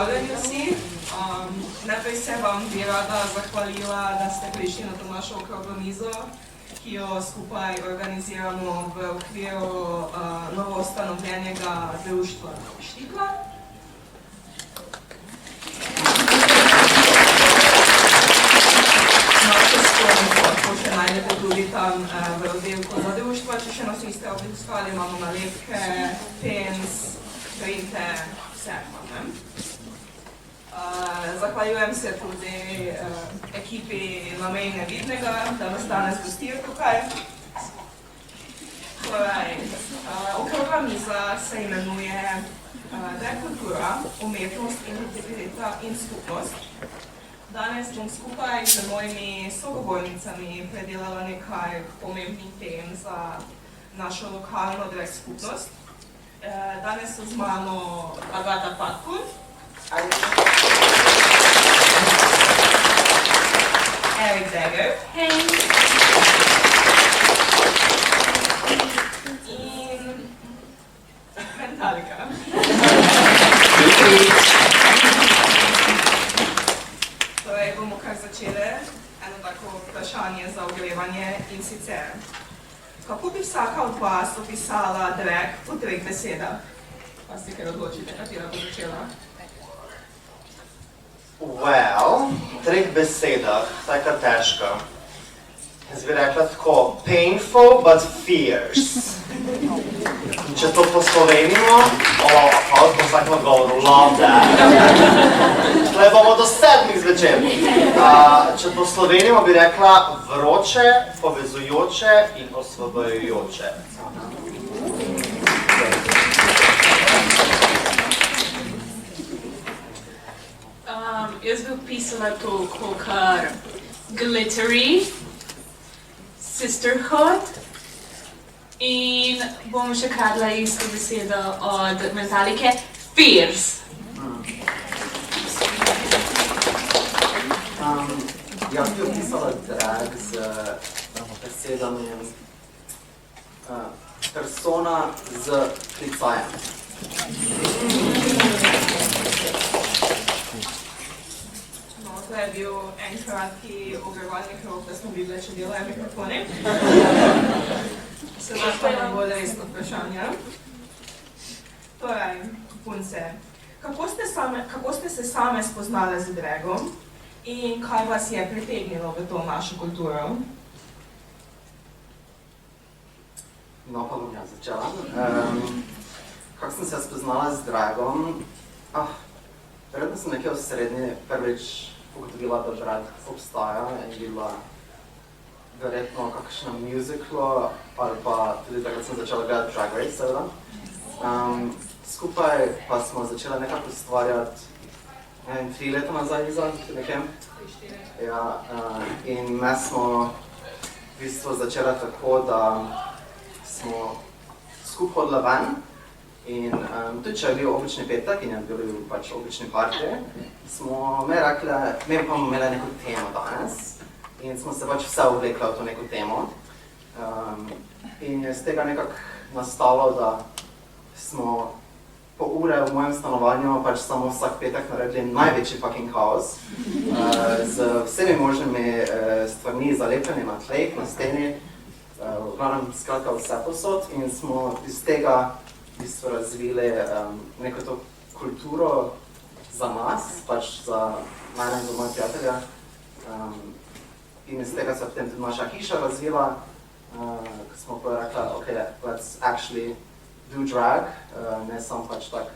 Pozdravljeni vsi. Najprej se vam bi rada zahvalila, da ste prišli na to našo okroglo mizo, ki jo skupaj organiziramo v okviru novoustanovljenega društva Štikla. Naše skornico lahko še najdete tudi tam v oddelku za društva, če še nas niste obiskali, imamo nalepke, pens, printe, vse imam. Zahvaljujem se tudi ekipi Namejne Vidnega, da nas danes gostijo tukaj. Okrogla miza se imenuje Dekultura, umetnost, identiteta in skupnost. Danes bom skupaj z mojimi sogovornicami predelala nekaj pomembnih tem za našo lokalno drag skupnost. Danes so z mano Agata Patkun, Erik Degger in Mentalika. Torej bomo kar začeli eno tako vprašanje za ogrevanje in sicer. Kako bi vsaka od vas opisala drag v 3 besedah? Pa si kar odločite, katera bo začela. Well, v 3 besedah, tako težko. Jaz bi rekla tako, painful but fierce. Če to poslovenimo, bo vsak odgovoril, love that. Tle bomo do 7 zvečer. Če poslovenimo, bi rekla vroče, povezujoče in osvobojujoče. Jaz bi opisala to kakor glittery, sisterhood in bom še kradla isto besedo od Mentalike, fierce. Jaz bi opisala drag z besedami persona z klicajem. To je bil en kratki ogrevalni krog, da smo videli, če delajo mikrofoni. Sedaj pa nam bo resno vprašanje. Torej, punce, kako ste se same spoznale z dragom in kaj vas je pritegnilo v to našo kulturo? No, pa bom jaz začela. Kako sem se spoznala z dragom? Verjetno sem nekaj v srednji prvič ugotovila, da drag obstaja in bila verjetno kakšna musicalo ali pa tudi takrat sem začela gledati Drag Race, seveda. Skupaj pa smo začela nekako ustvarjati 3 leta nazaj, Iza, nekem. Ja, in me smo v bistvu začela tako, da smo skupaj hodila ven. In tudi če je bil obični petek in je bil pač obični party, smo mi rekli, mi pa bomo imeli neko temo danes in smo se pač vse oblekli v to neko temo. In je z tega nekako nastalo, da smo po ure v mojem stanovanju pač samo vsak petek naredili največji fucking kaos z vsemi možnimi stvarmi zalepljeni na tleh, na steni, v glavnem skratka vse posod in smo iz tega v bistvu razvili neko to kulturo za nas, pač za mene in za moje prijatelja. In iz tega se potem tudi naša hiša razvila, ko smo pa rekli, ok, let's actually do drag, ne samo pač tak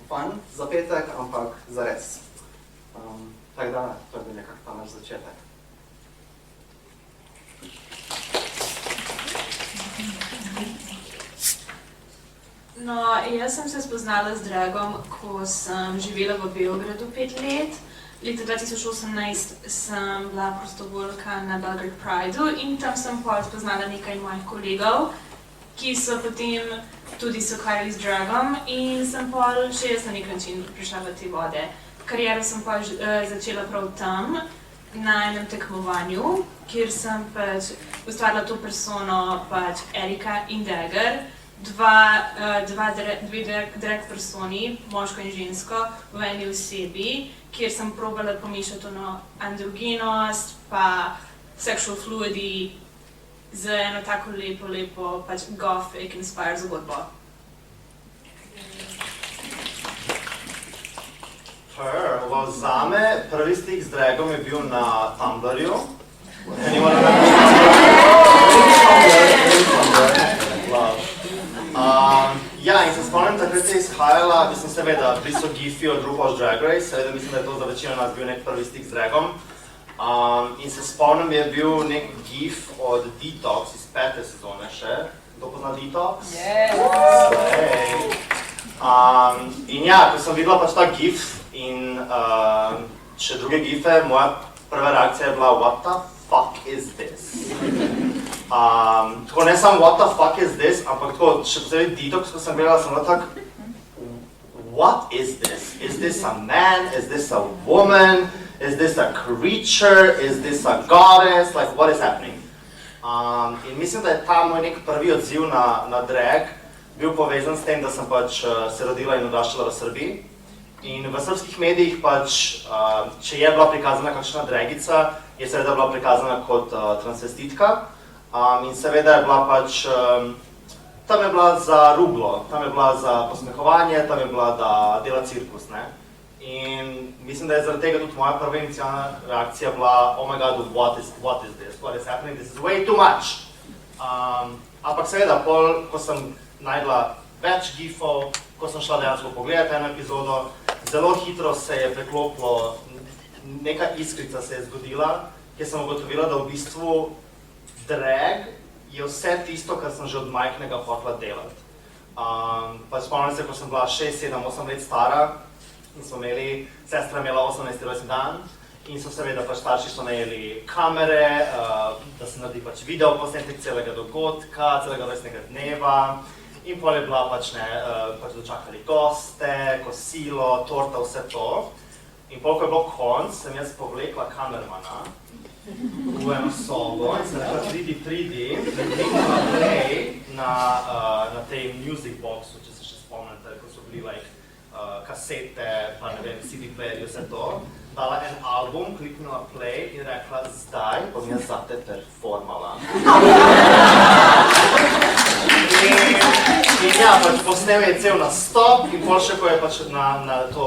fun za petek, ampak za res. Tako da, to je bil nekako ta naš začetek. No, jaz sem se spoznala z dragom, ko sem živela v Beogradu 5 let. Leta 2018 sem bila prostovoljka na Belgrade Prideu in tam sem pol spoznala nekaj mojih kolegov, ki so potem tudi se ukvarjali z dragom in sem pol še jaz na nek način prišla v te vode. Kariero sem pol začela prav tam, na enem tekmovanju, kjer sem pač ustvarila to persono pač Erika in Dagger, dve drag personi, moško in žensko, v eni osebi, kjer sem probala pomišljati na androgenost, pa sexual fluidi, z eno tako lepo pač gothic inspired zgodbo. Zame prvi stik z dragom je bil na Tumblrju. Ja, in se spomnim, takrat se je izhajala, mislim seveda, bili so gifi od RuPaul's Drag Race, seveda mislim, da je to za večino nas bil nek prvi stik z dragom. In se spomnim, je bil nek gif od Detox iz 5. sezone še. Kdo pozna Detox? In ja, ko sem videla pač ta gif in še druge gife, moja prva reakcija je bila what the fuck is this? Tako ne samo what the fuck is this, ampak tako še posebej Detox, ko sem gledala, sem bila tak what is this? Is this a man? Is this a woman? Is this a creature? Is this a goddess? Like, what is happening? In mislim, da je ta moj nek prvi odziv na drag bil povezan s tem, da sem pač se rodila in odraščala v Srbiji. In v srbskih medijih pač, če je bila prikazana kakšna dragica, je seveda bila prikazana kot transvestitka. In seveda je bila pač, tam je bila za ruglo, tam je bila za posmehovanje, tam je bila da dela cirkus, ne? In mislim, da je zaradi tega tudi moja prva inicialna reakcija bila oh my god, what is this? What is happening? This is way too much! Ampak seveda, ko sem najdla več gifov, ko sem šla dejansko pogledati eno epizodo, zelo hitro se je preklopilo, neka iskrica se je zgodila, kjer sem ugotovila, da v bistvu drag je vse tisto, kar sem že od majhnega hotela delati. Pač spomnim se, ko sem bila 6, 7, 8 let stara, in smo imeli, sestra imela 18. rojstni dan in so seveda pač starši so najeli kamere, da se naredi pač video posnetek celega dogodka, celega rojstnega dneva in pol je bila pač pač dočakali goste, kosilo, torta, vse to. In pol, ko je bilo konc, sem jaz povlekla kamermana v eno sobo in sem rekla pridi, kliknila play na tej music boxu, če se še spomnite, ko so bili like kasete, pa ne vem, CD playerji, vse to. Dala en album, kliknila play in rekla, zdaj bom jaz zate performala. In ja, pač posnel je cel nastop in pol še, ko je pač na to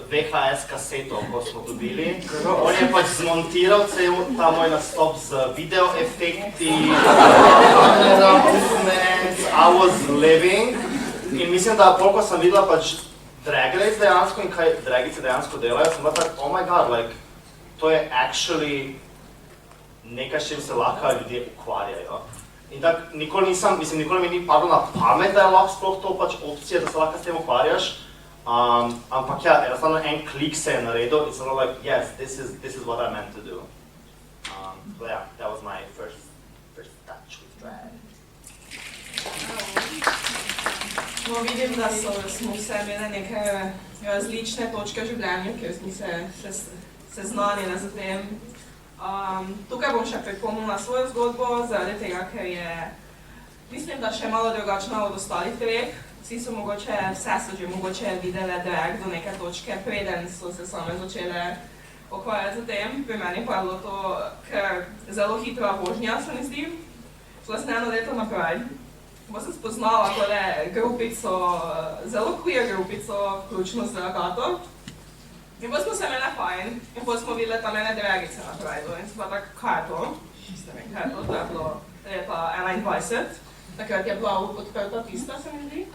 VHS kaseto, ko smo dobili, on je pač zmontiral cel ta moj nastop z video efekti, camera movements, I was living. In mislim, da pol, ko sem videla pač Drag Race dejansko in kaj dragice dejansko delajo, sem bila tak, oh my god, like, to je actually nekaj, s čim se lahko ljudje ukvarjajo. In tak, nikoli mi ni padlo na pamet, da je lahko sploh to pač opcija, da se lahko s tem ukvarjaš. Ampak ja, enostavno en klik se je naredil in sem bila like, yes, this is what I meant to do. But yeah, that was my first touch with drag. No, vidim, da smo vse imeli neke različne točke v življenju, kjer smo se seznanili z tem. Tukaj bom še pripomnila svojo zgodbo, zaradi tega, ker je, mislim, da še malo drugačna od ostalih treh. Vse so že mogoče videli drag do neke točke, preden so se same začele ukvarjati z tem. Pri meni pa je bilo to, ker zelo hitra vožnja, se mi zdi. Šla sem eno leto naprej. Bo sem spoznala tole grupico, zelo queer grupico, vključno z Agato. In potem smo se imeli fajn, in potem smo videli tam ene dragice na Prideu in sem bila tak, kaj je to? Čisto ne vem, kaj je to, to je bilo leta 21. Takrat je bila odprta pista, se mi zdi.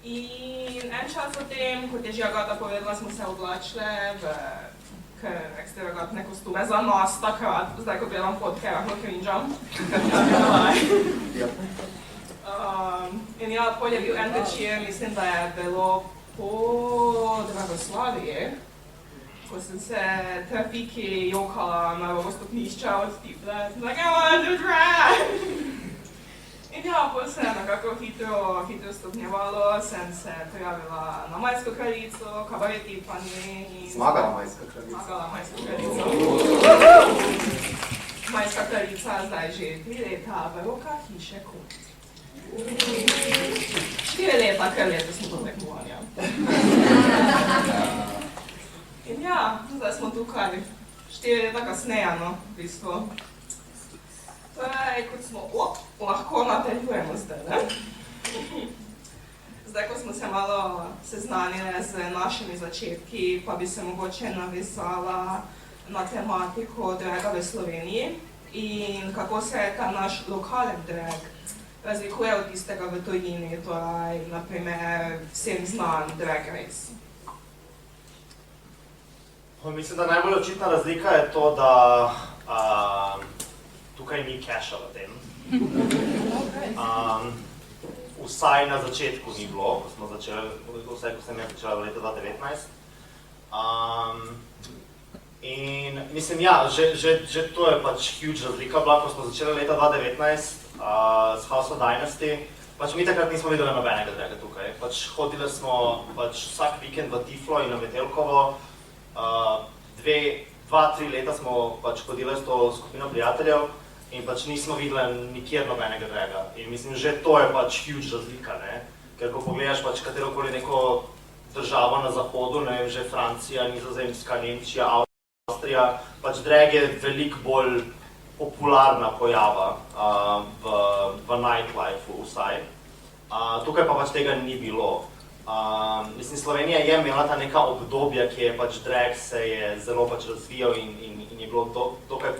In en čas potem, kot je že Agata povedala, smo se oblačile v ekstravagantne kostume za nas takrat, zdaj ko gledam fotke, rahlo cringeam. In ja, pol je bil en večer, mislim, da je bilo po Dragoslaviji, ko sem se trafiki jokala na rovo stopnišča od tiple, sem like, I wanna do drag! In ja, pol se je nekako hitro stopnjevalo, sem se prijavila na Majsko kraljico, kabaret Tiffany in... Zmagala Majska kraljica. Zmagala Majska kraljica. Majska kraljica zdaj že 3 leta v rokah hiše Kot. 4 leta, kar leto smo to tekmovanja. In ja, zdaj smo tukaj, 4 leta kasneje, no, v bistvu. Torej, kot smo, lahko nadaljujemo zdaj, ne? Zdaj, ko smo se malo seznanili z našimi začetki, pa bi se mogoče navezala na tematiko draga v Sloveniji in kako se ta naš lokalen drag razlikuje od tistega v tujini, torej, naprimer, vsem znan Drag Race. Mislim, da najbolj očitna razlika je to, da tukaj ni casha v tem. Vsaj na začetku ni bilo, ko smo začeli, vsaj ko sem jaz začela v letu 2019. In mislim, ja, že to je pač huge razlika bila, ko smo začeli leta 2019 s House of Dynasty. Pač mi takrat nismo videli nobenega draga tukaj. Pač hodili smo pač vsak vikend v Tiflo in na Metelkovo. 2-3 leta smo pač hodili s to skupino prijateljev in pač nismo videli nikjer nobenega draga. In mislim, že to je pač huge razlika, ne? Ker ko pogledaš pač katerokoli neko državo na zahodu, ne vem, že Francija, Nizozemska, Nemčija, Avstrija, pač drag je veliko bolj popularna pojava v nightlifeu vsaj. Tukaj pa pač tega ni bilo. Mislim, Slovenija je imela ta neka obdobja, ki je pač drag se je zelo pač razvijal in je bilo dokaj...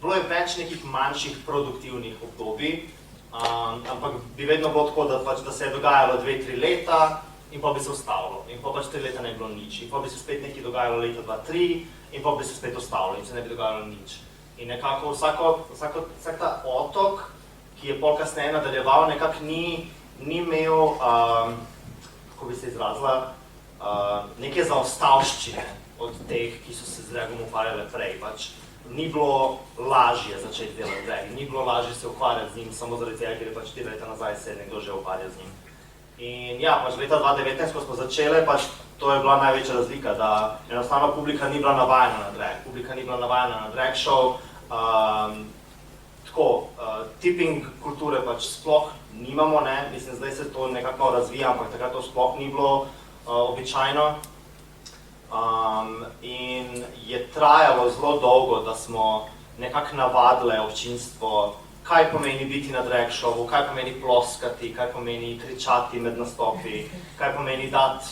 Bilo je več nekih manjših produktivnih obdobij, ampak bi vedno bilo tako, da se je dogajalo 2-3 leta in pa bi se ustavilo. In pa pač 3 leta ne bi bilo nič. In pa bi se spet nekaj dogajalo leta 2-3 in pa bi se spet ustavilo in se ne bi dogajalo nič. In nekako vsak ta otok, ki je pol kasneje nadaljeval, nekako ni imel, kako bi se izrazila, neke zaostavščine od teh, ki so se z dragom ukvarjale prej. Pač ni bilo lažje začeti delati drag, ni bilo lažje se ukvarjati z njim, samo zaradi tega, ker je pač 4 leta nazaj se nekdo že ukvarja z njim. In ja, pač leta 2019, ko smo začeli, pač to je bila največja razlika, da enostavno publika ni bila navajena na drag, publika ni bila navajena na drag show. Tipping kulture pač sploh nimamo, ne, mislim, zdaj se to nekako razvija, ampak takrat to sploh ni bilo običajno. In je trajalo zelo dolgo, da smo nekako navadili občinstvo, kaj pomeni biti na drag showu, kaj pomeni ploskati, kaj pomeni kričati med nastopi, kaj pomeni dati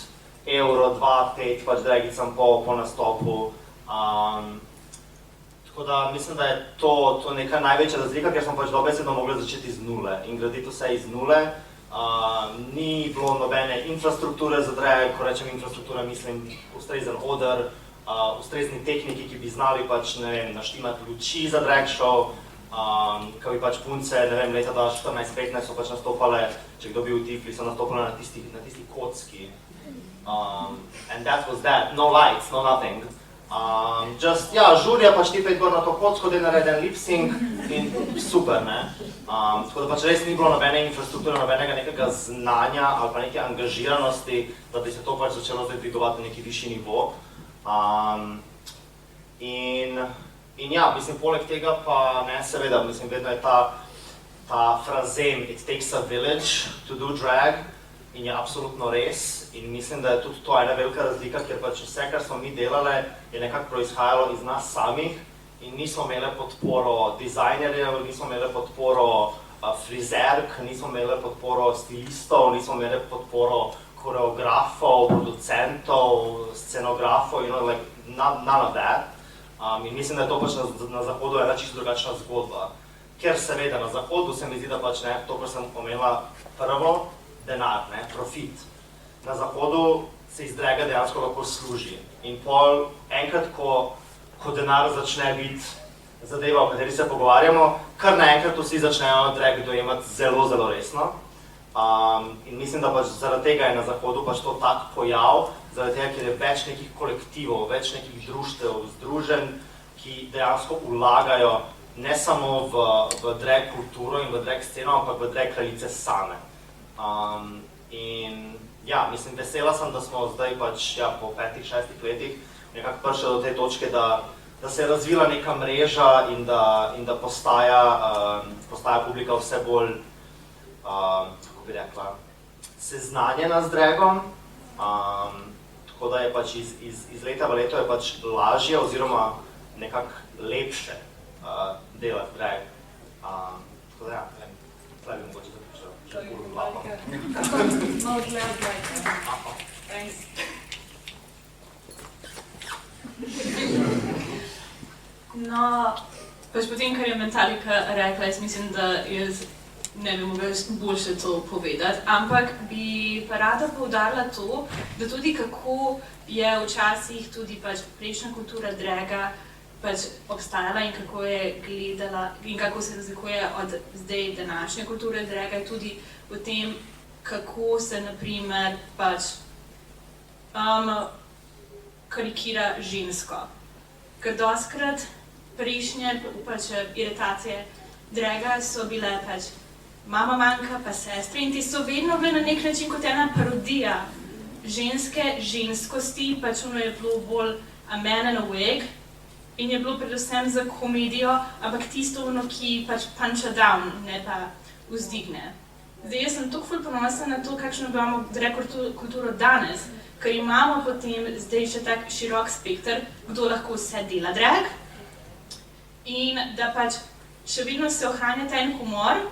€1, 2, 5 pač dragicam po nastopu. Tako da mislim, da je to neka največja razlika, ker smo pač dobesedno mogli začeti z nule in graditi vse iz nule. Ni bilo nobene infrastrukture za drag, ko rečem infrastruktura, mislim ustrezen oder, ustrezni tehniki, ki bi znali pač, ne vem, naštimati luči za drag show, ko bi pač punce, ne vem, leta 2014-15 so pač nastopale, če kdo bi v Tifli, so nastopale na tisti kocki. And that was that, no lights, no nothing. Žurja pač ti pet gor na to kocko, da je nareden lip-sync in super, ne. Tako da pač res ni bilo nobene infrastrukture, nobenega nekega znanja ali pa neke angažiranosti, da bi se to pač začelo zdaj dvigovati na neki višji nivo. In ja, mislim, poleg tega pa ne, seveda, mislim, vedno je ta frazem "It takes a village to do drag" in je absolutno res. In mislim, da je tudi to ena velika razlika, ker pač vse, kar smo mi delali, je nekako proizhajalo iz nas samih in nismo imeli podporo dizajnerjev, nismo imeli podporo frizerk, nismo imeli podporo stilistov, nismo imeli podporo koreografov, producentov, scenografov, you know, like none of that. In mislim, da je to pač na Zahodu ena čisto drugačna zgodba. Ker seveda na Zahodu se mi zdi, da pač ne, to, kar sem omenila prvo, denar, ne, profit. Na Zahodu se iz draga dejansko lahko služi. In pol enkrat, ko denar začne biti zadeva, o kateri se pogovarjamo, kar naenkrat vsi začnejo drag dojemati zelo, zelo resno. In mislim, da pač zaradi tega je na Zahodu pač to tak pojav, zaradi tega, ker je več nekih kolektivov, več nekih društev, združenj, ki dejansko vlagajo ne samo v drag kulturo in v drag sceno, ampak v drag kraljice same. In ja, mislim, vesela sem, da smo zdaj pač po 5-6 letih nekako prišli do te točke, da se je razvila neka mreža in da postaja publika vse bolj kako bi rekla, seznanjena z dragom, tako da je pač iz leta v leto je pač lažje oziroma nekako lepše delati drag. Tako da ja, tle bi mogoče zaključila, že bolj glava. Malo dlje od lajka. Thanks. No, pač potem, kar je Metallica rekla, jaz mislim, da jaz ne bi mogla boljše to povedati, ampak bi pa rada poudarila to, da tudi kako je včasih tudi pač prejšnja kultura draga pač obstajala in kako je gledala in kako se razlikuje od zdaj današnje kulture draga, tudi v tem, kako se naprimer pač karikira žensko. Ker dostikrat prejšnje pač iritacije draga so bile pač mama manjka pa sestre in ti so vedno bile na nek način kot ena parodija ženske ženskosti, pač ono je bilo bolj a man and a wig in je bilo predvsem za komedijo, ampak tisto ono, ki pač puncha down, ne pa vzdigne. Zdaj jaz sem toliko ful ponosna na to, kakšno imamo drag kulturo danes, ker imamo potem zdaj še tak širok spekter, kdo lahko vse dela drag in da pač še vedno se ohranja ta en humor,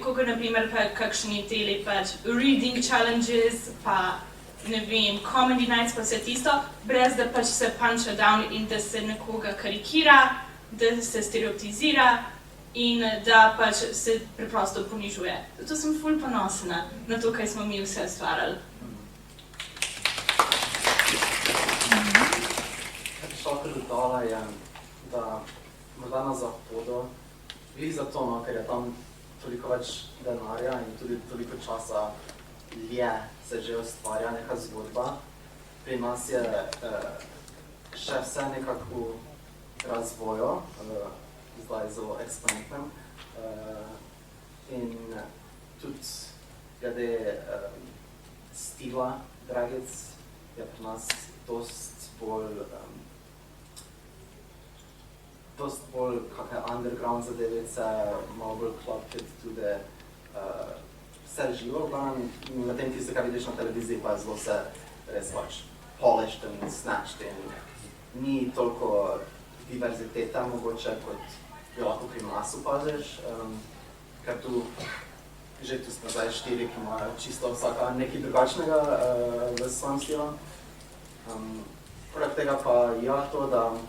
kot naprimer pa kakšni teli pač reading challenges, pa ne vem, comedy nights pa vse tisto, brez da pač se puncha down in da se nekoga karikira, da se stereotizira in da pač se preprosto ponižuje. Zato sem ful ponosna na to, kaj smo mi vse ustvarjali. Šoker dodala je, da morda na zahodu, glih zato, no, ker je tam toliko več denarja in tudi toliko časa dlje se že ustvarja neka zgodba. Pri nas je še vse nekako v razvoju, zdaj zelo eksponentnem. In tudi glede stila dragic je pri nas dost bolj kakšne underground zadevice, malo bolj club kit, tudi vse živo v glavnem, medtem tisto, kar vidiš na televiziji, pa je zelo vse res pač polished in snatched in ni toliko diverziteta mogoče, kot jo lahko pri nas opaziš, ker tu smo zdaj 4, ki imajo čisto vsaka nekaj drugačnega v svojem stilu. Poleg tega pa ja to, da v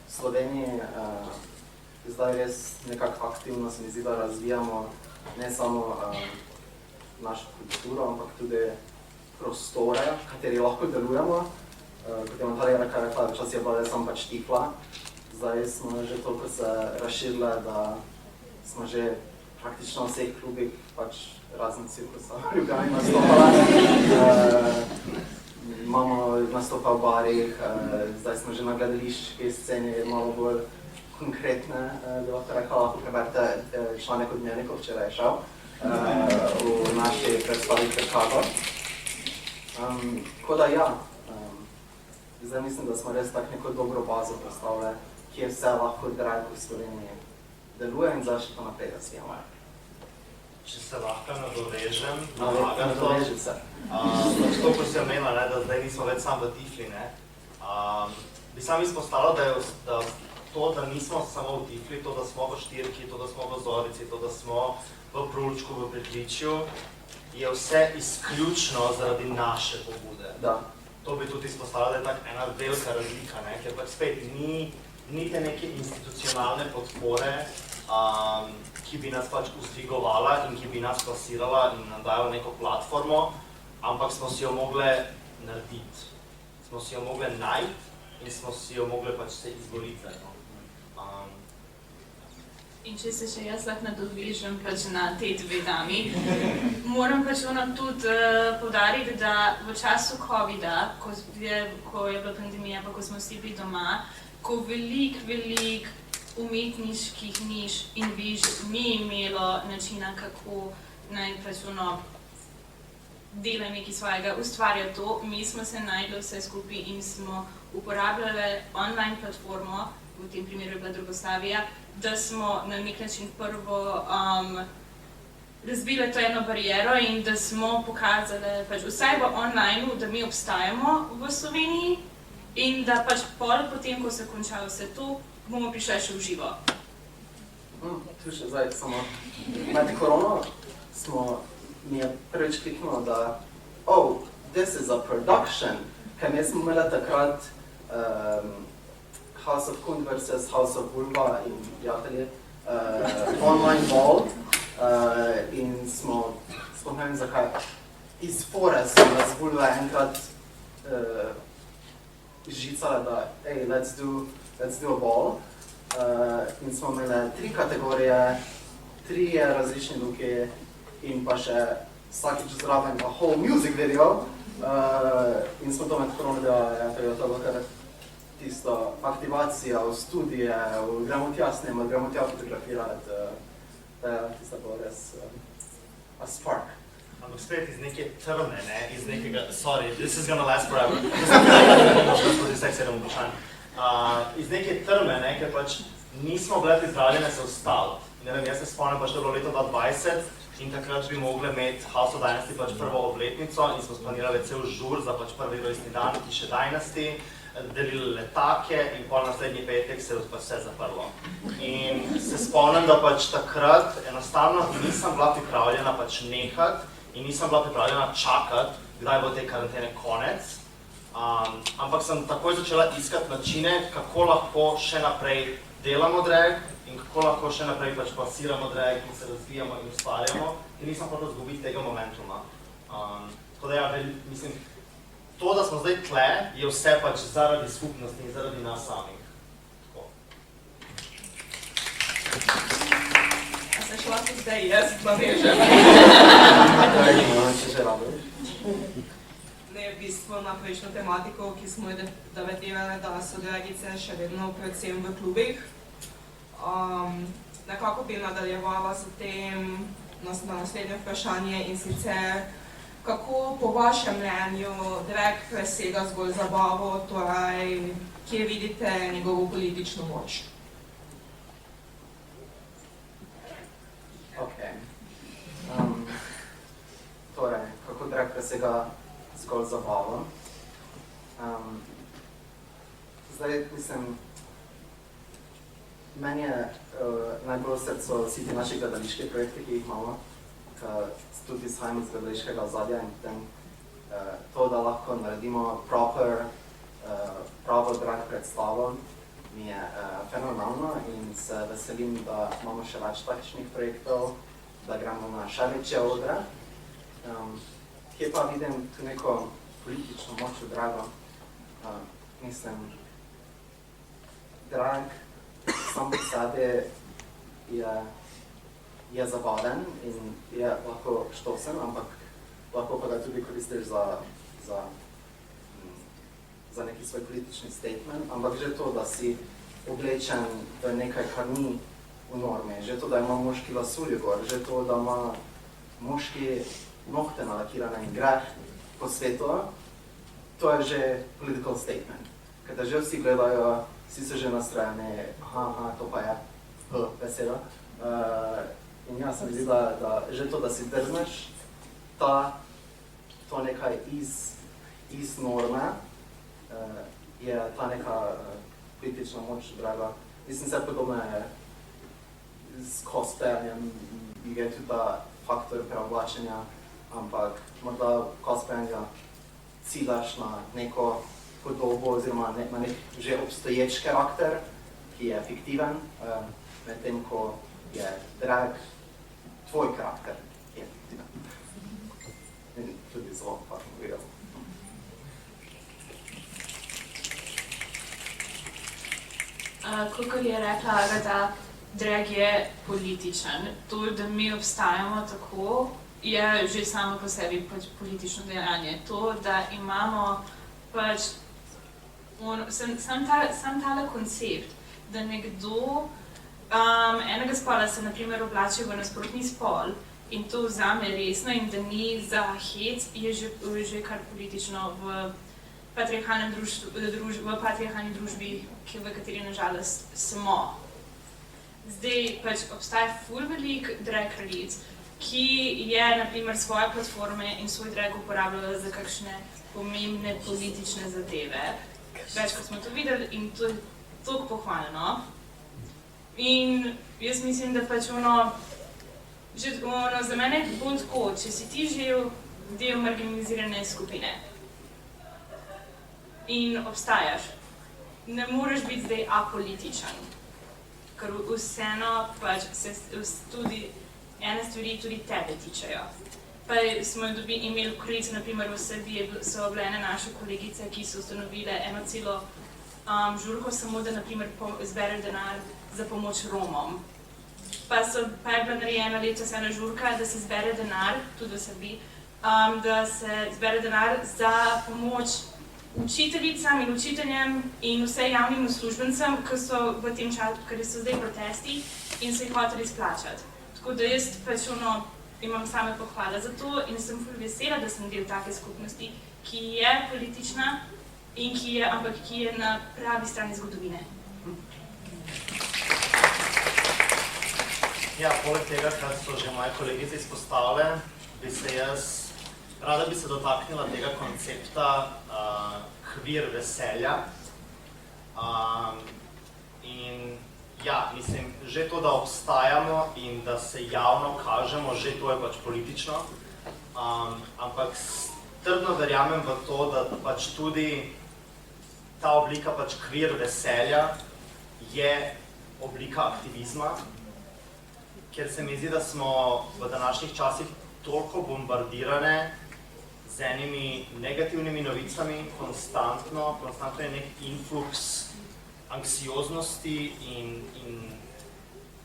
Sloveniji zdaj res nekako aktivno se mi zdi, da razvijamo ne samo našo kulturo, ampak tudi prostore, v kateri lahko delujemo. Kot je Natalija rekla, včasih je bila samo pač tifla. Zdaj smo že toliko se razširile, da smo že praktično v vseh klubih, pač razen cirkusa v Ljubljani nastopala. Imamo nastopa v barih, zdaj smo že na gledališki sceni malo bolj konkretne, bi lahko rekla, lahko preberete članek od Dnevnikov, včeraj je šel, v naši predstavi Chicago. Tako da ja, zdaj mislim, da smo res tako neko dobro bazo postavili, kje vse lahko drag v Sloveniji deluje in zdaj še to naprej razvijamo. Če se lahko nadovežem, nadoveži se. To, ko si omenila, da zdaj nismo več samo v tifli, bi sam izpostavila, da to, da nismo samo v tifli, to, da smo v štirki, to, da smo v zorici, to, da smo v prulčku, v pritličju, je vse izključno zaradi naše pobude. Da. To bi tudi izpostavila, da je tako ena velika razlika, ker pač spet ni te neke institucionalne podpore, ki bi nas pač vzdvigovala in ki bi nas plasirala in nam dajala neko platformo, ampak smo si jo mogle narediti. Smo si jo mogle najti in smo si jo mogle pač se izboriti. In če se še jaz lahko nadovežem pač na te dve dami, moram pač tudi poudariti, da v času covida, ko je bila pandemija, pa ko smo vsi bili doma, ko velik umetniških niš in viž ni imelo načina, kako naj pač dela nekaj svojega, ustvarja to, mi smo se našli vse skupaj in smo uporabljali online platformo, v tem primeru je bila Drugoslavija, da smo na nek način prvo razbile to eno bariero in da smo pokazali pač vsaj v onlineu, da mi obstajamo v Sloveniji in da pač potem, ko se konča vse to, bomo prišli še v živo. Tu še zdaj samo, med korono mi je prvič kliknilo, da this is a production, ker mi smo imeli takrat House of Kund versus House of Vulva in prijatelji, online ball in smo, sploh ne vem zakaj, iz fore so nas Vulve enkrat žicale, da hey, let's do a ball in smo imeli 3 kategorije, 3 različni luki in pa še vsakič zraven a whole music video in smo to med korono delali, to je bilo kar tisto aktivacija v studije, gremo tja snemati, gremo tja fotografirati, tista bo res a spark. Ampak spet iz neke trme, ne, iz nekega, sorry, this is gonna last forever. Iz neke trme, ne, ker pač nismo bile pripravljene se ustaviti. Ne vem, jaz se spomnim, pač to je bilo leto 2020 in takrat bi mogli imeti House of Dynasty pač prvo obletnico in smo splanirali cel žur za pač prvi rojstni dan, ki še Dynasty, delili letake in pol naslednji petek se je pač vse zaprlo. In se spomnim, da pač takrat enostavno nisem bila pripravljena pač nehati in nisem bila pripravljena čakati, kdaj bo te karantene konec. Ampak sem takoj začela iskati načine, kako lahko še naprej delamo drag in kako lahko še naprej pač plasiramo drag in se razvijamo in ustvarjamo in nisem hotel izgubiti tega momentuma. Tako da ja, mislim, to, da smo zdaj tle, je vse pač zaradi skupnosti in zaradi nas samih. Tako. A se šla tudi zdaj jaz navežem? Če že rabiš. Ne, v bistvu na prejšnjo tematiko, ki smo jo debatirali, da so dragice še vedno predvsem v klubih. Nekako bi nadaljevala s tem na naslednje vprašanje in sicer kako po vašem mnenju drag presega zgolj zabavo, torej kje vidite njegovo politično moč? Ok. Torej, kako drag presega zgolj zabavo? Zdaj, mislim, meni je najbolj v srcu vsi ti naši gledališki projekti, ki jih imamo, tudi izhajam iz gledališkega ozadja in potem to, da lahko naredimo pravo drag predstavo, mi je fenomenalno in se veselim, da imamo še več takšnih projektov, da gremo na še večje odre. Kje pa vidim tu neko politično moč v dragu? Mislim, drag sam po sebi je zabaven in je lahko štosen, ampak lahko pa ga tudi koristiš za neki svoj politični statement, ampak že to, da si oblečen v nekaj, kar ni v normi, že to, da ima moški lasuljo gor, že to, da ima moški nohte nalakirane in gre po svetu, to je že political statement. Ker te že vsi gledajo, vsi so že nastrojeni, aha, to pa je beseda. In jaz sem videla, da že to, da si drzneš to nekaj iz norme, je ta neka politična moč draga. Mislim, se podobno je s cosplayanjem, je tudi ta faktor preoblačenja, ampak morda cosplayanja ciljaš na neko podobo oziroma na nek že obstoječ karakter, ki je fiktiven, medtem ko je drag tvoj karakter, ki je fiktiven. In tudi zelo fucking real. Kakor je rekla Agata, drag je političen. To, da mi obstajamo tako, je že samo po sebi pač politično dejanje. To, da imamo pač sam tale koncept, da nekdo enega spola se na primer oblači v nasprotni spol in to vzame resno in da ni za hec, je že kar politično v patriarhalni družbi, v kateri nažalost smo. Zdaj pač obstaja ful velik drag kraljic, ki je na primer svoje platforme in svoj drag uporabljala za kakšne pomembne politične zadeve. Večkrat smo to videli in to je toliko pohvaljeno. In jaz mislim, da pač za mene je bolj tako, če si ti že del marginalizirane skupine in obstajaš, ne moreš biti zdaj apolitičen, ker vseeno pač se tudi ene stvari tudi tebe tičejo. Pa smo imeli v Krici, naprimer v Srbiji, so bile ene naše kolegice, ki so ustanovile eno celo žurko samo, da naprimer zberejo denar za pomoč Romom. Pa je bila narejena letos ena žurka, da se zbere denar, tudi v Srbiji, da se zbere denar za pomoč učiteljicam in učiteljem in vse javnim uslužbencem, ki so v tem času, ker so zdaj protesti in so jih hoteli izplačati. Tako da jaz pač imam same pohvale za to in sem ful vesela, da sem del take skupnosti, ki je politična in ampak ki je na pravi strani zgodovine. Ja, poleg tega, kar so že moje kolegice izpostavile, rada bi se dotaknila tega koncepta queer veselja. In ja, mislim, že to, da obstajamo in da se javno kažemo, že to je pač politično. Ampak trdno verjamem v to, da pač tudi ta oblika pač queer veselja je oblika aktivizma, ker se mi zdi, da smo v današnjih časih toliko bombardirane z enimi negativnimi novicami, konstantno je nek influx anksioznosti in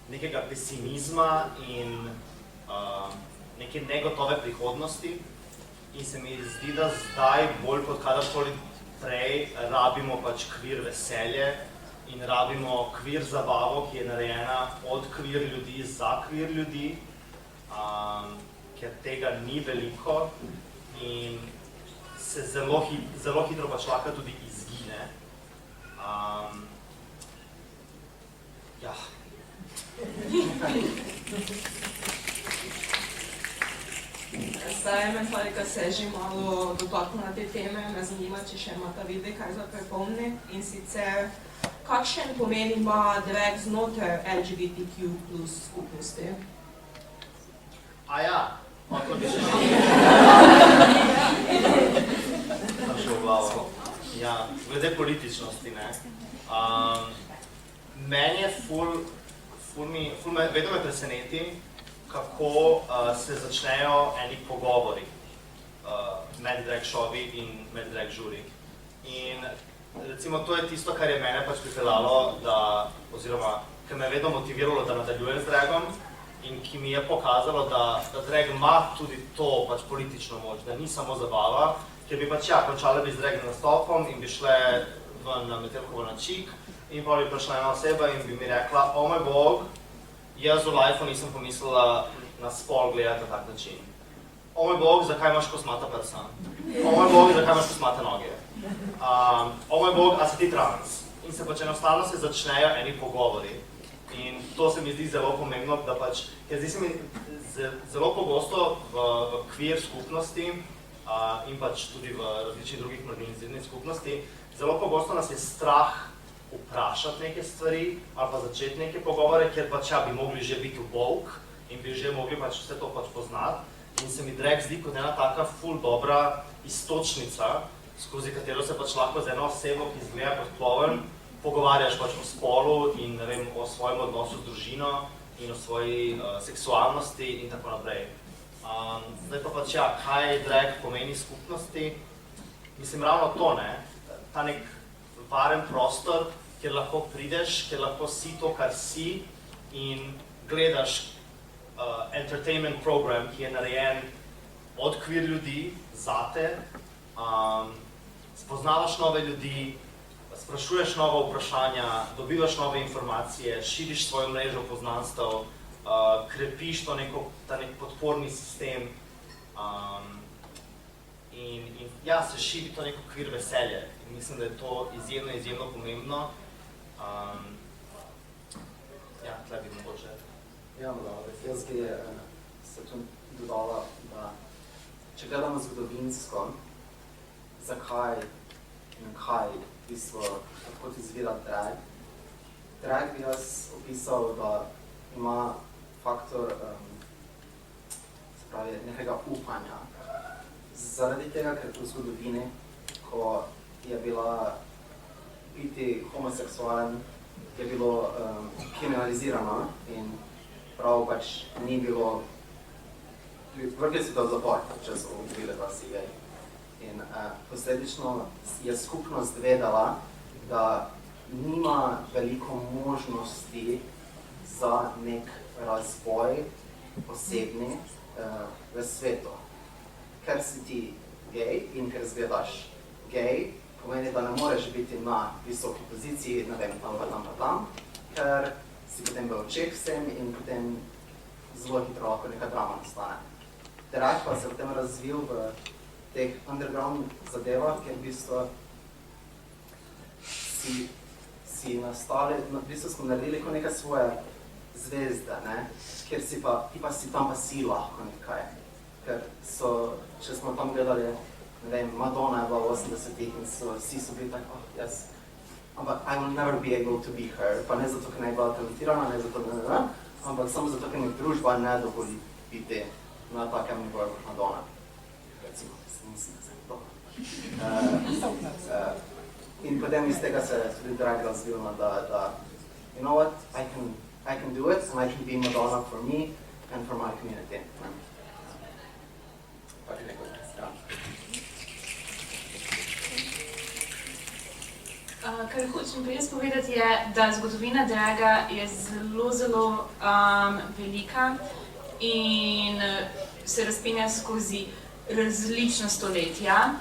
nekega pesimizma in neke negotove prihodnosti. In se mi zdi, da zdaj bolj kot kadarkoli prej rabimo pač queer veselje in rabimo queer zabavo, ki je narejena od queer ljudi za queer ljudi, ker tega ni veliko in se zelo hitro pač lahko tudi izgine. Ja. Zdaj, Metalika se je že malo dotaknila te teme, me zanima, če še imata vidi kaj za pripomniti. In sicer, kakšen pomen ima drag znotraj LGBTQ plus skupnosti? Lahko bi še našel v glavo. Ja, glede političnosti, ne. Meni je vedno me preseneti, kako se začnejo eni pogovori med drag šovi in med drag žuri. In recimo to je tisto, kar je mene pač pripeljalo, oziroma ki me je vedno motiviralo, da nadaljujem z dragom in ki mi je pokazalo, da drag ima tudi to pač politično moč, da ni samo zabava, ker bi pač končale bi z drag nastopom in bi šle ven na Metelkovo na Čik in pa bi prišla ena oseba in bi mi rekla, o moj bog, jaz v lifeu nisem pomislila na spol gledati na tak način. O moj bog, zakaj imaš kosmata prsa? O moj bog, zakaj imaš kosmate noge? O moj bog, a si ti trans? In se pač enostavno se začnejo eni pogovori. In to se mi zdi zelo pomembno, da pač, ker zdi se mi zelo pogosto v queer skupnosti in pač tudi v različnih drugih marginaliziranih skupnosti, zelo pogosto nas je strah vprašati neke stvari ali pa začeti neke pogovore, ker pač bi mogli že biti v bolk in bi že mogli pač vse to pač poznati. In se mi drag zdi kot ena taka ful dobra iztočnica, skozi katero se pač lahko z eno osebo, ki izgleda kot klovn, pogovarjaš pač o spolu in ne vem, o svojem odnosu z družino in o svoji seksualnosti in tako naprej. Zdaj pa pač kaj drag pomeni skupnosti? Mislim, ravno to, ne? Ta nek varen prostor, kjer lahko prideš, kjer lahko si to, kar si in gledaš entertainment program, ki je narejen od queer ljudi zate, spoznavaš nove ljudi, sprašuješ nova vprašanja, dobivaš nove informacije, širiš svojo mrežo poznanstev, krepiš ta nek podporni sistem in se širi to neko queer veselje. In mislim, da je to izjemno pomembno. Tle bi mogoče. Ja, da, jaz bi se tu dodala, da če gledamo zgodovinsko, zakaj in kaj v bistvu odkot izvira drag. Drag bi jaz opisal, da ima faktor se pravi, nekega upanja. Zaradi tega, ker v zgodovini, ko je bila biti homoseksualen, je bilo kriminalizirano in prav pač ni bilo, vrgli so to v zapor, če so ugotovili, da si gej. In posledično je skupnost vedela, da nima veliko možnosti za nek razvoj osebni v svetu. Ker si ti gej in ker izgledaš gej, pomeni, da ne moreš biti na visoki poziciji, ne vem, tam, ker si potem v očeh vsem in potem zelo hitro lahko neka drama nastane. Drag pa se potem razvil v teh underground zadevah, ker v bistvu si nastali, v bistvu smo naredili kot neke svoje zvezde, ne? Kjer si pa, ti pa si tam pa si lahko nekaj. Ker so, če smo tam gledali, ne vem, Madonna je bila v 80-ih in vsi so bili tako, yes, ampak I will never be able to be her, pa ne zato, ker ne je bila talentirana, ne zato, ampak samo zato, ker mi družba ne dovoli biti na takem nivoju kot Madonna. Recimo, mislim, da se to. In potem iz tega se tudi drag razvila, da you know what, I can do it and I can be Madonna for me and for my community. Pač nekaj, ja. Kar hočem res povedati je, da zgodovina draga je zelo velika in se razpenja skozi različna stoletja,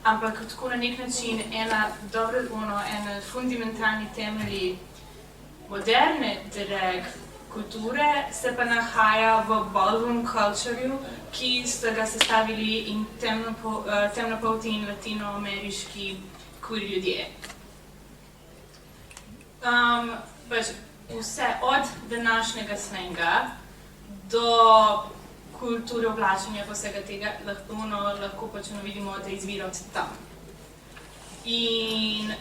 ampak tako na nek način ena fundamentalni temelji moderne drag kulture se pa nahaja v ballroom cultureu, ki sta ga sestavili in temnopolti in latinoameriški queer ljudje. Pač vse od današnjega slanga do kulture oblačenja pa vsega tega lahko pač vidimo, da izvira od tam. In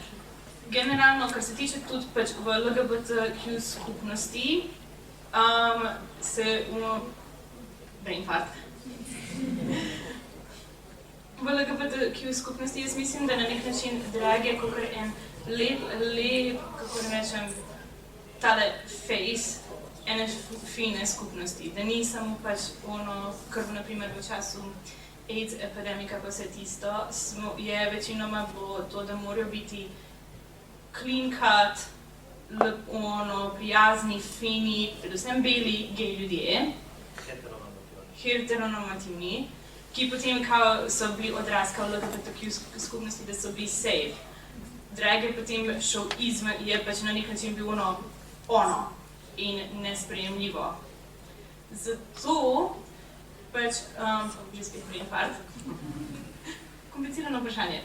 generalno, kar se tiče tudi pač v LGBTQ skupnosti, brain fart. V LGBTQ skupnosti jaz mislim, da na nek način drag je kakor en lep, kako ne rečem, tale face ene fine skupnosti, da ni samo pač ono, kar na primer v času AIDS epidemika pa vse tisto, je večinoma bilo to, da morajo biti clean cut, prijazni, fini, predvsem beli, gej ljudje, heteronormativni, ki potem so bili odraz v LGBTQ skupnosti, da so bili safe. Drag je potem šel izven, je pač na nek način bil ono in nesprejemljivo. Zato pač, že spet brain fart, komplicirano vprašanje.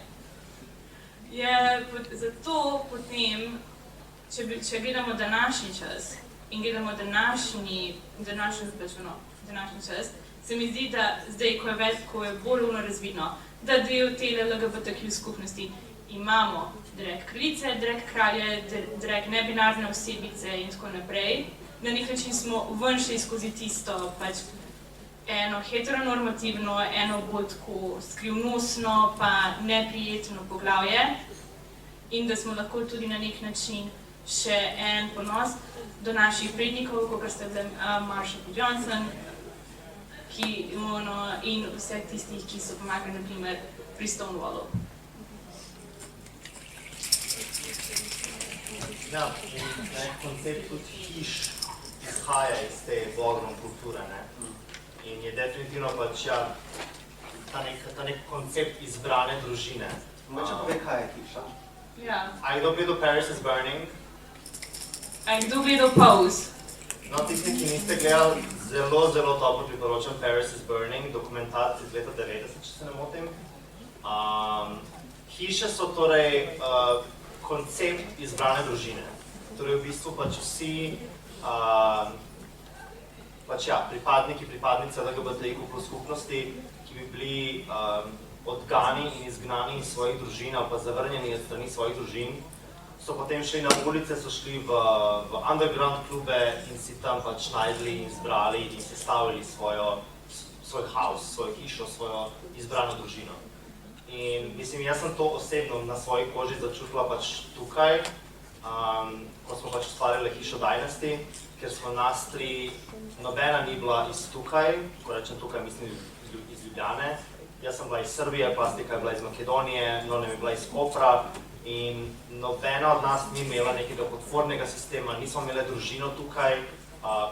Zato potem, če gledamo današnji čas in gledamo današnji čas, se mi zdi, da zdaj, ko je bolj razvidno, da del tele LGBTQ skupnosti imamo drag kraljice, drag kralje, drag nebinarne osebice in tako naprej. Na nek način smo ven šli skozi tisto pač eno heteronormativno, eno bolj tako skrivnostno pa neprijetno poglavje in da smo lahko tudi na nek način še en ponos do naših prednikov, kot sta Marsha P. Johnson in vseh tistih, ki so pomagali na primer pri Stonewallu. Ja, in koncept tudi hiš izhaja iz te ballroom kulture, ne? In je definitivno pač ta nek koncept izbrane družine. Mogoče pove, kaj je hiša? Ja. A je kdo gledal Paris is Burning? A je kdo gledal Pose? No, tisti, ki niste gledali, zelo toplo priporočam Paris is Burning, dokumentarc iz leta 90, če se ne motim. Hiše so torej koncept izbrane družine. Torej v bistvu pač vsi pač ja, pripadniki, pripadnice LGBTIQ+ skupnosti, ki bi bili odgani in izgnani iz svojih družin ali pa zavrnjeni od strani svojih družin, so potem šli na ulice, so šli v underground klube in si tam pač najdli in zbrali in sestavili svoj house, svojo hišo, svojo izbrano družino. In mislim, jaz sem to osebno na svoji koži začutila pač tukaj, ko smo pač ustvarjali hišo Dynasty, ker smo nas tri, nobena ni bila iz tukaj, ko rečem tukaj, mislim iz Ljubljane. Jaz sem bila iz Srbije, Plastika je bila iz Makedonije, Nona je bila iz Kopra in nobena od nas ni imela nekega podpornega sistema, nismo imeli družino tukaj,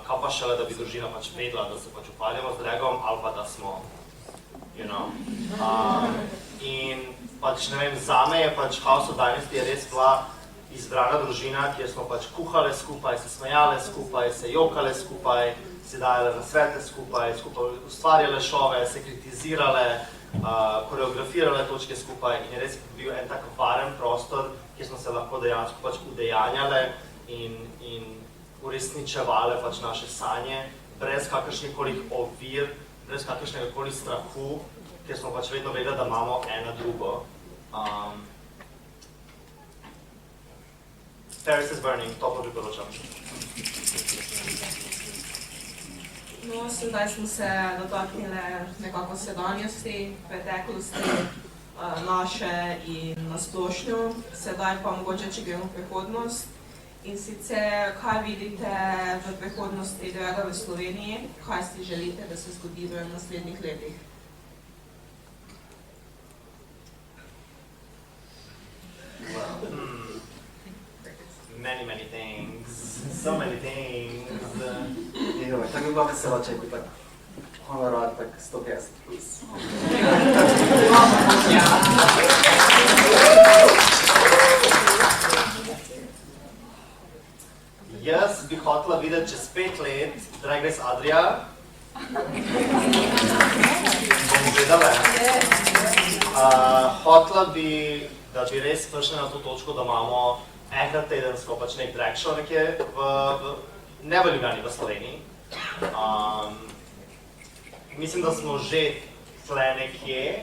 kaj pa šele, da bi družina pač vedela, da se pač ukvarjamo z dragom ali pa da smo, you know. In pač, ne vem, zame je pač House of Dynasty res bila izbrana družina, kjer smo pač kuhale skupaj, se smejale skupaj, se jokale skupaj, se dajale nasvete skupaj, skupaj ustvarjale šove, se kritizirale, koreografirale točke skupaj in je res bil en tak varen prostor, kjer smo se lahko dejansko pač udejanjale in uresničevale pač naše sanje, brez kakršnihkoli ovir, brez kakršnegakoli strahu, ker smo pač vedno vedeli, da imamo ena drugo. Paris is Burning, toplo priporočam. No, sedaj smo se dotaknili nekako sedanjosti, preteklosti, naše in nasplošno. Sedaj pa mogoče, če gremo v prihodnost. In sicer, kaj vidite v prihodnosti draga v Sloveniji, kaj si želite, da se zgodi v naslednjih letih? Many things, so many things. Joj, tako bi bila vesela, če bi tak honorar tak 150 plus. Jaz bi hotela videti čez 5 let Drag Race Adria. Bomo gledali. Hotela bi, da bi res prišli na to točko, da imamo enkrat tedensko pač nek drag show nekje ne v Ljubljani, v Sloveniji. Mislim, da smo že tle nekje,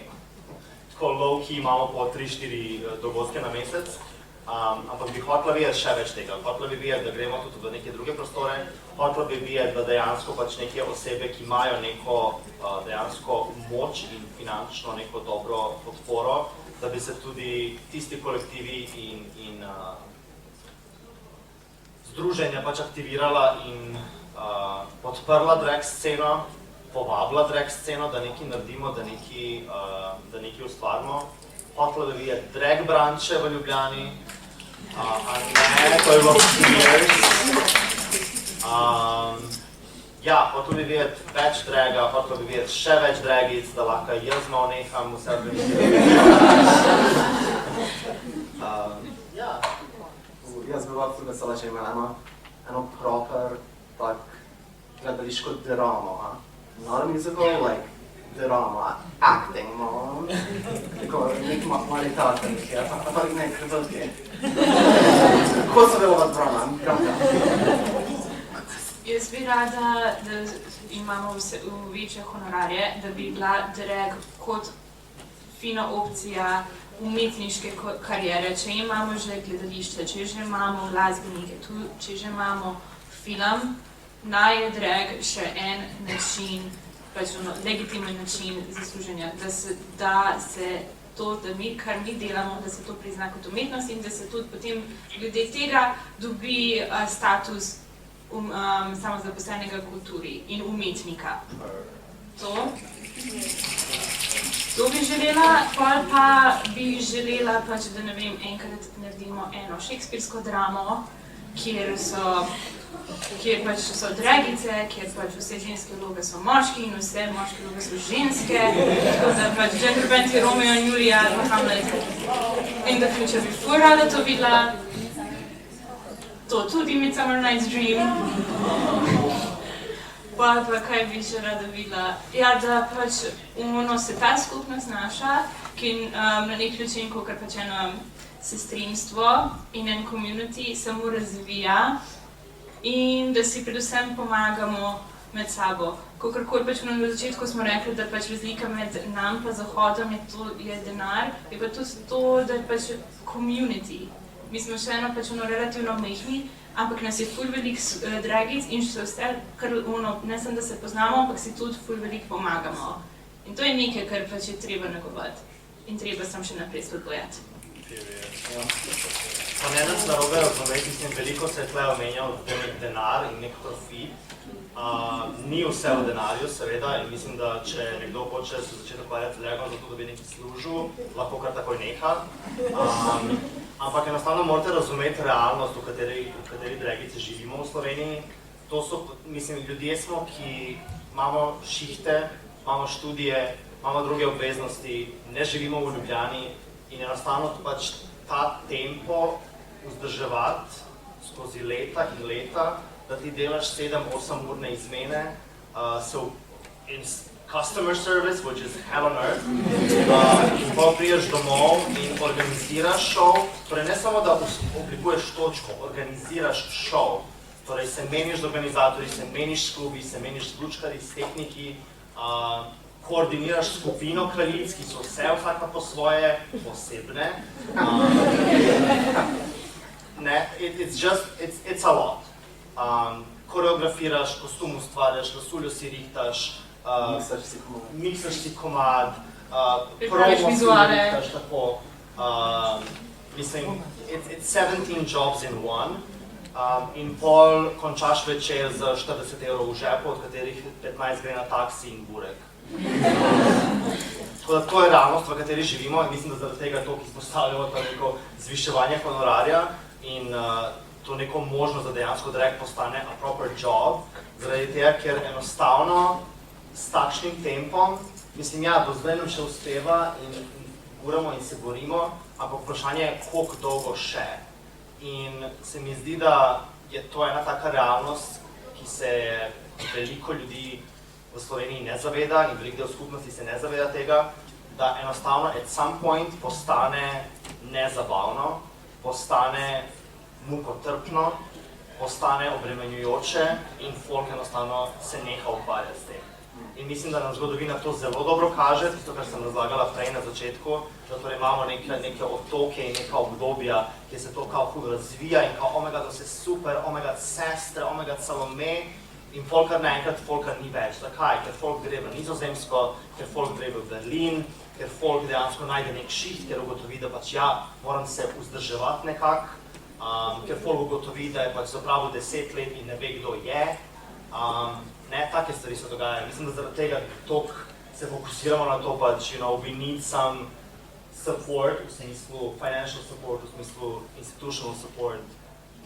tako low-key imamo po 3-4 dogodke na mesec, ampak bi hotela videti še več tega. Hotela bi videti, da gremo tudi v neke druge prostore, hotela bi videti, da dejansko pač neke osebe, ki imajo neko dejansko moč in finančno neko dobro podporo, da bi se tudi tisti kolektivi in združenja pač aktivirala in podprla drag sceno, povabila drag sceno, da nekaj naredimo, da nekaj ustvarimo. Hotela bi videti drag branče v Ljubljani, a ne, to je bilo fierce. Ja, hotela bi videti več draga, hotela bi videti še več dragic, da lahko jaz malo neham vse organizirati. Ja. Jaz bi bila ful vesela, če imela eno proper, tak, gledališko dramo, not a musical, like, drama, acting, no, tako, nek mali teater, ampak ne, krvelke. Kako se delava drama? Jaz bi rada, da imamo večje honorarje, da bi bila drag kot fina opcija umetniške karijere, če imamo že gledališče, če že imamo glasbenike, če že imamo film, naj je drag še en način, pač legitimen način zasluženja, da se to, da mi, kar mi delamo, da se to prizna kot umetnost in da se tudi potem glede tega dobi status samozaposlenega v kulturi in umetnika. To bi želela, pol pa bi želela pač, da ne vem, enkrat naredimo eno šekspirsko dramo, kjer pač so dragice, kjer pač vse ženske vloge so moški in vse moške vloge so ženske, tako da pač gender bend je Romeo in Julija, pa Hamlet in the future bi ful rada to videla. To tudi Midsummer Night's Dream. Pa kaj bi še rada videla? Ja, da pač se ta skupnost naša, ki na nek način, kakor pač eno sestrinstvo in en community samo razvija in da si predvsem pomagamo med sabo. Kakorkoli pač na začetku smo rekli, da pač razlika med nam pa Zahodom je denar, je pa tudi to, da je pač community. Mi smo še eno pač relativno mehni, ampak nas je ful veliko dragic in še vse, kar ne samo, da se poznamo, ampak si tudi ful veliko pomagamo. In to je nekaj, kar pač je treba negovati in treba sam še naprej spodbujati. Pa ne nas narobe razumeti, mislim, veliko se je tle omenjal denar in nek profit. Ni vse v denarju, seveda, in mislim, da če nekdo hoče se začeti ukvarjati z dragom, zato da bi nekaj služil, lahko kar takoj neha. Ampak enostavno morate razumeti realnost, v kateri dragice živimo v Sloveniji. To so, mislim, ljudje smo, ki imamo šihte, imamo študije, imamo druge obveznosti, ne živimo v Ljubljani in enostavno pač ta tempo vzdrževati skozi leta in leta, da ti delaš 7-8 urne izmene, in customer service, which is hell on earth, in pa priješ domov in organiziraš šov, torej ne samo, da oblikuješ točko, organiziraš šov, torej se meniš z organizatorji, se meniš s klubi, se meniš z lučkarji, s tehniki, koordiniraš skupino kraljic, ki so vse vsaka po svoje posebne. It's a lot. Koreografiraš, kostum ustvarjaš, lasuljo si rihtaš, miksaš si komad, pripraviš vizuale. Rihtaš tako. Mislim, it's 17 jobs in one. In pol končaš večer z 40 evrov v žepu, od katerih 15 gre na taksi in burek. Tako da to je realnost, v kateri živimo in mislim, da zaradi tega to, ki izpostavljamo to neko zviševanje honorarja in to neko možnost, da dejansko drag postane a proper job, zaradi tega, ker enostavno s takšnim tempom, mislim, ja, do zdaj nam še uspeva in guramo in se borimo, ampak vprašanje je, koliko dolgo še. In se mi zdi, da je to ena taka realnost, ki se veliko ljudi v Sloveniji ne zaveda in veliko del skupnosti se ne zaveda tega, da enostavno at some point postane nezabavno, postane mukotrpno, postane obremenjujoče in folk enostavno se neha ukvarjati s tem. In mislim, da nam zgodovina to zelo dobro kaže, tisto, kar sem razlagala prej na začetku, da torej imamo neke otoke in neka obdobja, kjer se to kao ful razvija in kao oh my god, vse super, oh my god, sestre, oh my god, Salome, in folka naenkrat folka ni več. Zakaj? Ker folk gre v Nizozemsko, ker folk gre v Berlin, ker folk dejansko najde nek šiht, ker ugotovi, da pač ja, moram se vzdrževati nekako, ker folk ugotovi, da je pač zapravo 10 let in ne ve, kdo je. Ne, take stvari se dogajajo. Mislim, da zaradi tega toliko se fokusiramo na to pač, you know, we need some support, v smislu financial support, v smislu institutional support,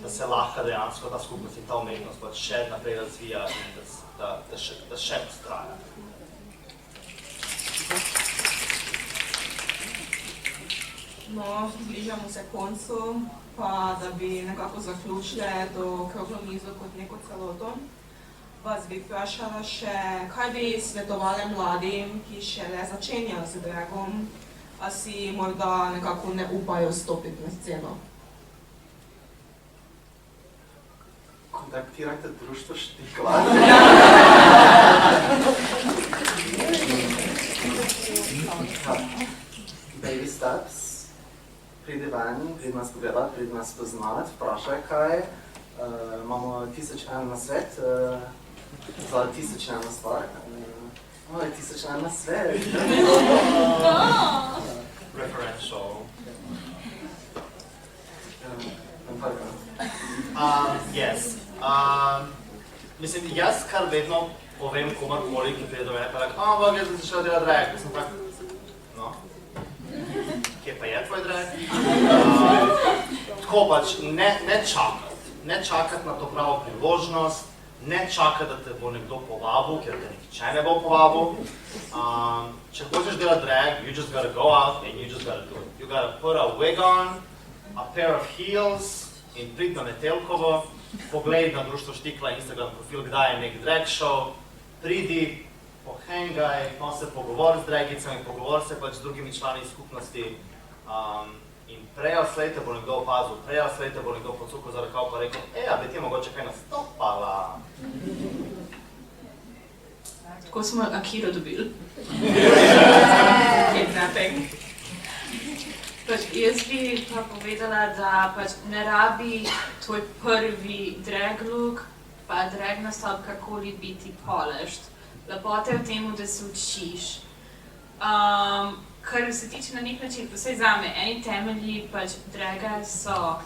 da se lahko dejansko ta skupnost in ta umetnost pač še naprej razvija in da še vztraja. No, bližamo se koncu, pa da bi nekako zaključile to okroglo mizo kot neko celoto. Vas bi vprašala še, kaj bi svetovali mladim, ki šele začenjajo z dragom, a si morda nekako ne upajo stopiti na sceno? Kontaktirajte društvo Štikla. Baby steps. Pridi ven, pridi nas pogledat, pridi nas poznat, vprašaj kaj. Imamo 1001 nasvet. Za 1001 stvar. Ovo je 1001 svet. Referential. Yes. Mislim, jaz kar vedno povem komorkoli, ki pride do mene, pa tako, ampak jaz sem začela delati drag, pa sem tako, no, kje pa je tvoj drag? Tako pač, ne čakati na to pravo priložnost, ne čakati, da te bo nekdo povabil, ker te nihče ne bo povabil. Če hočeš delati drag, you just gotta go out and you just gotta do it. You gotta put a wig on, a pair of heels in pridi na Metelkovo, poglej na društvo Štikla Instagram profil, kdaj je nek drag show, pridi, pohengaj, no se pogovori z dragicami, pogovori se pač z drugimi člani skupnosti in prej ali slej te bo nekdo opazil, prej ali slej te bo nekdo pocukal za rokav pa rekel, a bi ti mogoče kaj nastopala. Tako smo Akiro dobili. Kidnapping. Pač jaz bi pa povedala, da pač ne rabi tvoj prvi drag look, pa drag nastop karkoli biti polished. Lepota je v tem, da se učiš. Kar se tiče na nek način, vsaj zame, eni temelji pač draga so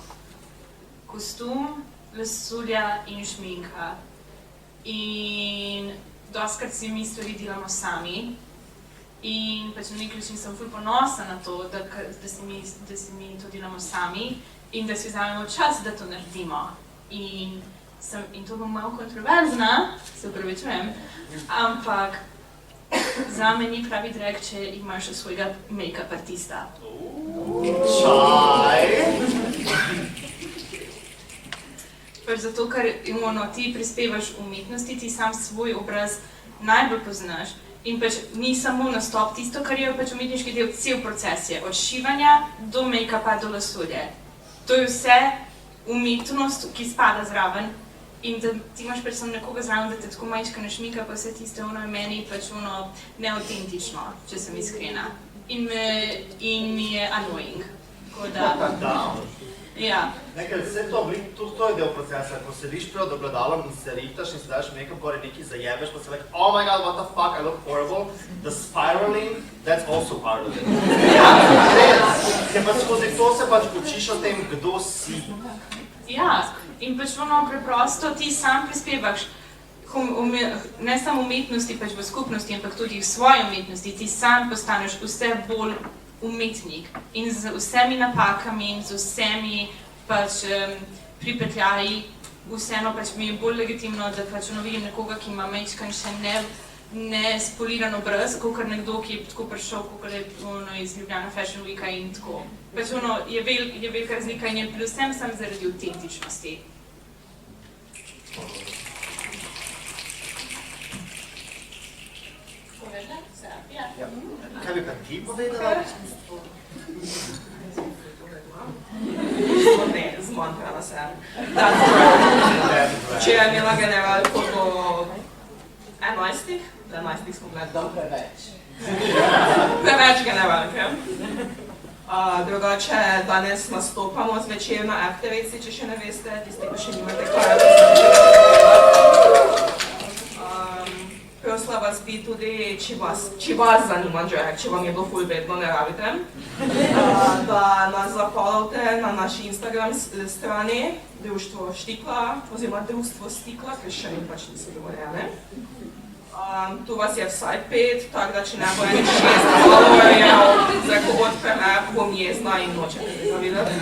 kostum, vesolja in šminka. In dostikrat si mi stvari delamo sami. In pač na nek način sem ful ponosna na to, da si mi to delamo sami in da si vzamemo čas, da to naredimo. In to bom malo kontroverzna, se upravičujem, ampak zame ni pravi drag, če imaš svojega make-up artista. Čaj! Pač zato, ker ti prispevaš umetnosti, ti sam svoj obraz najbolj poznaš. In pač ni samo nastop tisto, kar je pač umetniški del, cel proces je, od šivanja do make-upa do lasolje. To je vse umetnost, ki spada zraven in da ti imaš pač samo nekoga zraven, da te tako majčka našmika, pa vse tiste je meni pač neautentično, če sem iskrena. In mi je annoying. Tako da, ja. Nekaj, vse to je del procesa, ko sediš pred ogledalom in se rihtaš in se daš make-up gor in nekaj zajebeš, pa se like, oh my god, what the fuck, I look horrible. The spiraling, that's also part of it. Ker pač skozi to se pač učiš o tem, kdo si. Ja, in pač preprosto ti sam prispevaš, ne samo umetnosti pač v skupnosti, ampak tudi v svoji umetnosti, ti sam postaneš vse bolj umetnik in z vsemi napakami in z vsemi pač pripetljaji, vseeno pač mi je bolj legitimno, da pač vidim nekoga, ki ima majčkan še ne spoliran obraz, kakor nekdo, ki je tako prišel, kakor je iz Ljubljana Fashion Weeka in tako. Pač je velika razlika in je predvsem sam zaradi autentičnosti. Kaj bi pa ti povedala? Ne, zmontrala sem. Če je imela generalko do 11, smo gledali. Preveč generalke. Drugače, danes nastopamo zvečer na Aktevici, če še ne veste, tisti, ki še nimate Prosila vas bi tudi, če vas zanima drag, če vam je bilo ful vedno, ne rabite, da nas zafollowte na naši Instagram strani Društvo Štikla, oziroma Društvo Stikla, ker še mi pač niso dovoljene. Tu vas je vsaj 5, tako da če ne bo enih 6 followerjev, za ko odpreme, bom jezna in nočem tega videti.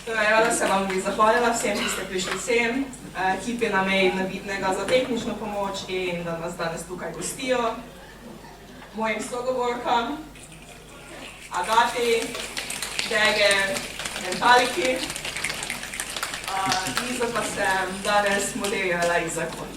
Rada se vam bi zahvalila vsem, ki ste prišli sem, ekipi na meji Nevidnega za tehnično pomoč in da nas danes tukaj gostijo, mojim sogovorkam, Agati, Dege, Mentaliki, Iza pa sem danes moderirala iz zakon.